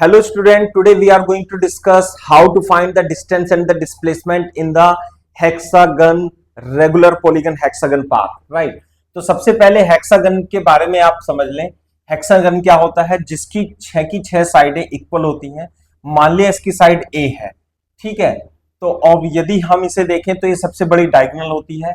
Hello student, today we are going to discuss how to find the distance and the displacement in the hexagon regular polygon hexagon path, right? तो सबसे पहले hexagon के बारे में आप समझ लें। हेक्सागन क्या होता है? जिसकी की छह साइडें इक्वल होती हैं। मान लिया इसकी साइड ए है, ठीक है। तो अब यदि हम इसे देखें तो ये सबसे बड़ी डायगोनल होती है,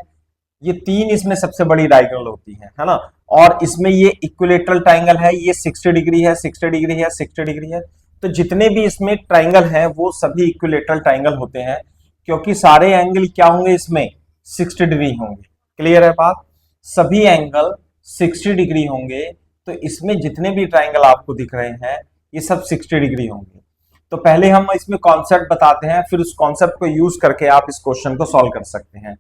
ये तीन इसमें सबसे बड़ी डायगोनल होती है ना। और इसमें ये इक्विलेटरल ट्राइंगल है, ये 60 डिग्री है, 60 डिग्री है, 60 डिग्री है। तो जितने भी इसमें ट्राइंगल हैं वो सभी इक्विलेटरल ट्राइंगल होते हैं, क्योंकि सारे एंगल क्या होंगे इसमें 60 डिग्री होंगे। क्लियर है बात? सभी एंगल 60 डिग्री होंगे। तो इसमें जितने भी ट्राइंगल आपको दिख रहे हैं ये सब 60 डिग्री होंगे। तो पहले हम इसमें कॉन्सेप्ट बताते हैं, फिर उस कॉन्सेप्ट को यूज करके आप इस क्वेश्चन को सॉल्व कर सकते हैं।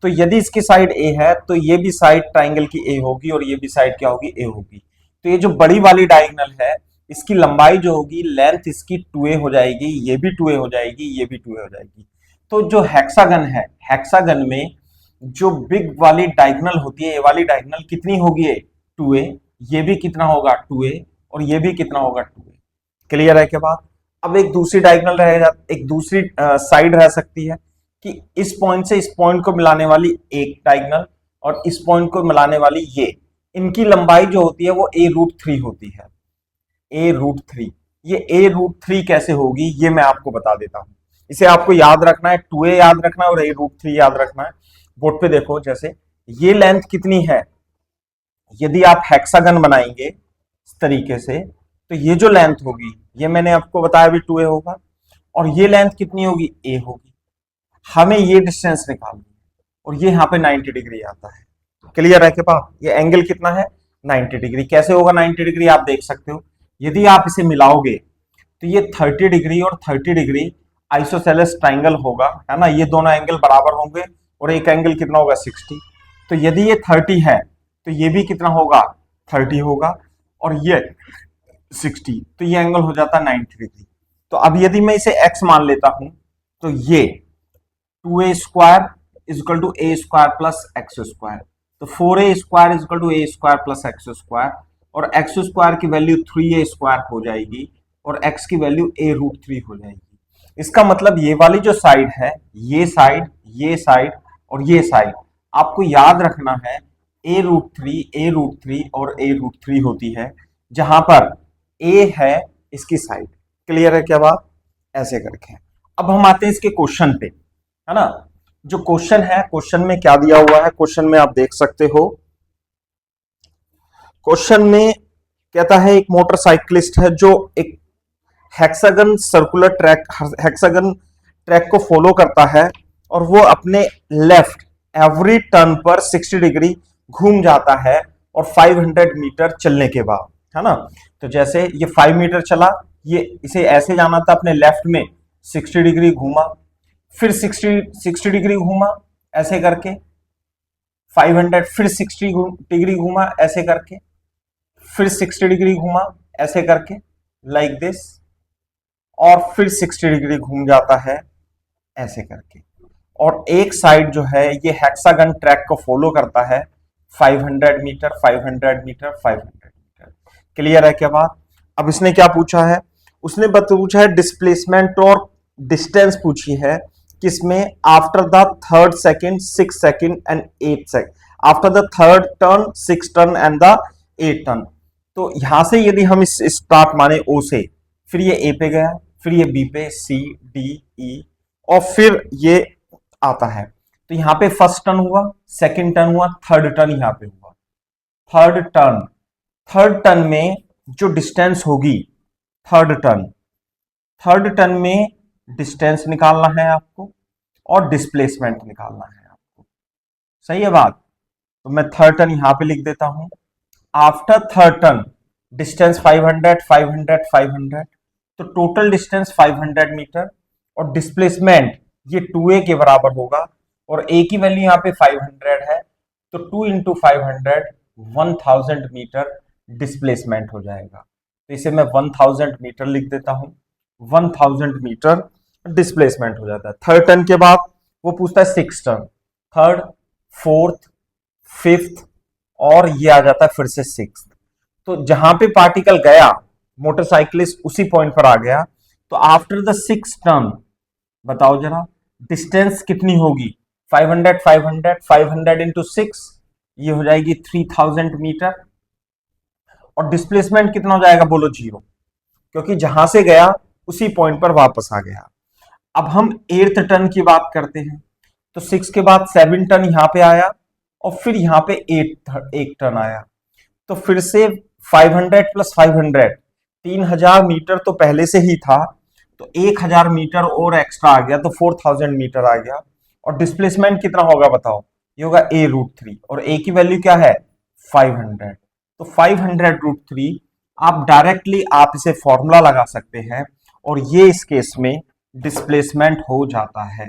तो यदि इसकी साइड ए है तो ये भी साइड ट्राइंगल की ए होगी और ये भी साइड क्या होगी? ए होगी। तो ये जो बड़ी वाली डायगोनल है इसकी लंबाई जो होगी, लेंथ इसकी 2a हो जाएगी, ये भी 2a हो जाएगी, ये भी 2a हो जाएगी। तो जो हेक्सागन है, हेक्सागन में जो बिग वाली डायगोनल होती है, ये वाली डायगोनल कितनी होगी? 2a। ये भी कितना होगा? 2a। और ये भी कितना होगा? 2a। क्लियर है क्या बात? अब एक दूसरी डायगोनल रहेगा, एक दूसरी साइड रह सकती है कि इस पॉइंट से इस पॉइंट को मिलाने वाली एक डायगोनल और इस पॉइंट को मिलाने वाली ये, इनकी लंबाई जो होती है वो a√3 होती है। a√3। ये a√3 कैसे होगी ये मैं आपको बता देता हूं। इसे आपको याद रखना है, 2a याद रखना है और a√3 याद रखना है। बोर्ड पे देखो, जैसे ये लेंथ कितनी है, यदि आप हेक्सागन बनाएंगे इस तरीके से तो ये जो लेंथ होगी, ये मैंने आपको बताया भी 2a होगा, और ये लेंथ कितनी होगी? a होगी। हमें ये डिस्टेंस निकालनी है और ये यहाँ पे 90 डिग्री आता है। क्लियर है के पास? ये एंगल कितना है? 90 डिग्री। कैसे होगा 90 डिग्री? आप देख सकते हो, यदि आप इसे मिलाओगे तो ये 30 डिग्री और 30 डिग्री आइसोसेलेस ट्राइंगल होगा, है ना। ये दोनों एंगल बराबर होंगे और एक एंगल कितना होगा? 60। तो यदि ये 30 है तो ये भी कितना होगा? 30 होगा, और ये 60, तो ये एंगल हो जाता है 90 डिग्री। तो अब यदि मैं इसे x मान लेता हूं तो ये 2a square is equal to a square plus x square. तो 4a square is equal to a square plus x square, और एक्स स्क्वायर की वैल्यू 3a स्क्वायर हो जाएगी और x की वैल्यू a√3 हो जाएगी। इसका मतलब ये वाली जो साइड है, ये साइड, ये साइड और ये साइड, आपको याद रखना है a√3 और a√3 होती है, जहां पर a है इसकी साइड। क्लियर है क्या बात? ऐसे करके। अब हम आते हैं इसके क्वेश्चन पे, है ना। जो क्वेश्चन है, क्वेश्चन में क्या दिया हुआ है, क्वेश्चन में आप देख सकते हो। क्वेश्चन में कहता है एक मोटरसाइकिलिस्ट है जो एक hexagon circular track, hexagon track को फॉलो करता है और वो अपने लेफ्ट एवरी टर्न पर 60 डिग्री घूम जाता है और 500 मीटर चलने के बाद, है ना। तो जैसे ये 5 मीटर चला, ये इसे ऐसे जाना था, अपने लेफ्ट में 60 डिग्री घूमा, फिर 60 डिग्री घूमा ऐसे करके, 500, फिर 60 डिग्री घूमा ऐसे करके, फिर 60 डिग्री घूमा ऐसे करके, लाइक दिस, और फिर 60 डिग्री घूम जाता है ऐसे करके। और एक साइड जो है ये हेक्सागन ट्रैक को फॉलो करता है 500 मीटर, 500 मीटर, 500 मीटर। क्लियर है क्या बात? अब इसने क्या पूछा है? उसने पूछा है डिस्प्लेसमेंट और डिस्टेंस पूछी है, किसमें? After the third second, 6 second and 8 second, after the third turn, 6 turn and the 8 turn. तो यहां से यदि हम इस स्टार्ट माने O से, फिर ये A पे गया, फिर ये B पे, C, D, E, और फिर ये आता है। तो यहाँ पे फर्स्ट टर्न हुआ, सेकंड टर्न हुआ, थर्ड टर्न यहाँ पे हुआ। थर्ड टर्न में जो डिस्टेंस होगी, थर्ड टर्न में डिस्टेंस निकालना है आपको और डिस्प्लेसमेंट निकालना है आपको। सही है बात? तो मैं थर्ड टर्न यहां पे लिख देता हूं। आफ्टर थर्ड टर्न डिस्टेंस 500, 500, 500, तो टोटल डिस्टेंस 500 मीटर, और डिस्प्लेसमेंट ये 2a के बराबर होगा, और a की वैल्यू यहाँ पे 500 है, तो 2 इंटू 500, 1000 मीटर डिस्प्लेसमेंट हो जाएगा। तो इसे मैं 1000 मीटर लिख देता हूं। 1000 मीटर डिस्प्लेसमेंट हो जाता है। थर्ड टर्न के बाद वो पूछता है 6 टर्न, थर्ड, फोर्थ, फिफ्थ, और ये आ जाता है फिर से 6th। तो जहां पे पार्टिकल गया मोटरसाइकिलिस्ट उसी पॉइंट पर आ गया, तो आफ्टर द 6 टर्न बताओ जरा डिस्टेंस कितनी होगी? 500 500 500 इंटू 6, ये हो जाएगी 3000 मीटर। और डिस्प्लेसमेंट कितना हो जाएगा? बोलो 0, क्योंकि जहां से गया उसी पॉइंट पर वापस आ गया। अब हम 8th टर्न की बात करते हैं, तो 6 के बाद 7 टर्न यहां पे आया और फिर यहां पे 8 टर्न आया, तो फिर से 500 प्लस 500 3000 मीटर तो पहले से ही था, तो 1000 मीटर और एक्स्ट्रा आ गया, तो 4000 मीटर आ गया। और डिस्प्लेसमेंट कितना होगा बताओ? ये होगा a√3, और a की वैल्यू क्या है? 500। तो 500√3 आप डायरेक्टली आप इसे फॉर्मूला लगा सकते हैं, और ये इस केस में डिस्प्लेसमेंट हो जाता है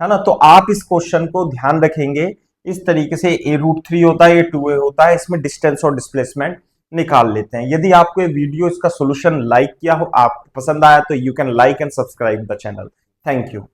ना। तो आप इस क्वेश्चन को ध्यान रखेंगे इस तरीके से, a√3 होता है, ये 2a होता है, इसमें डिस्टेंस और डिस्प्लेसमेंट निकाल लेते हैं। यदि आपको ये वीडियो इसका सोल्यूशन लाइक किया हो, आप पसंद आया, तो you can like and subscribe the channel. Thank you.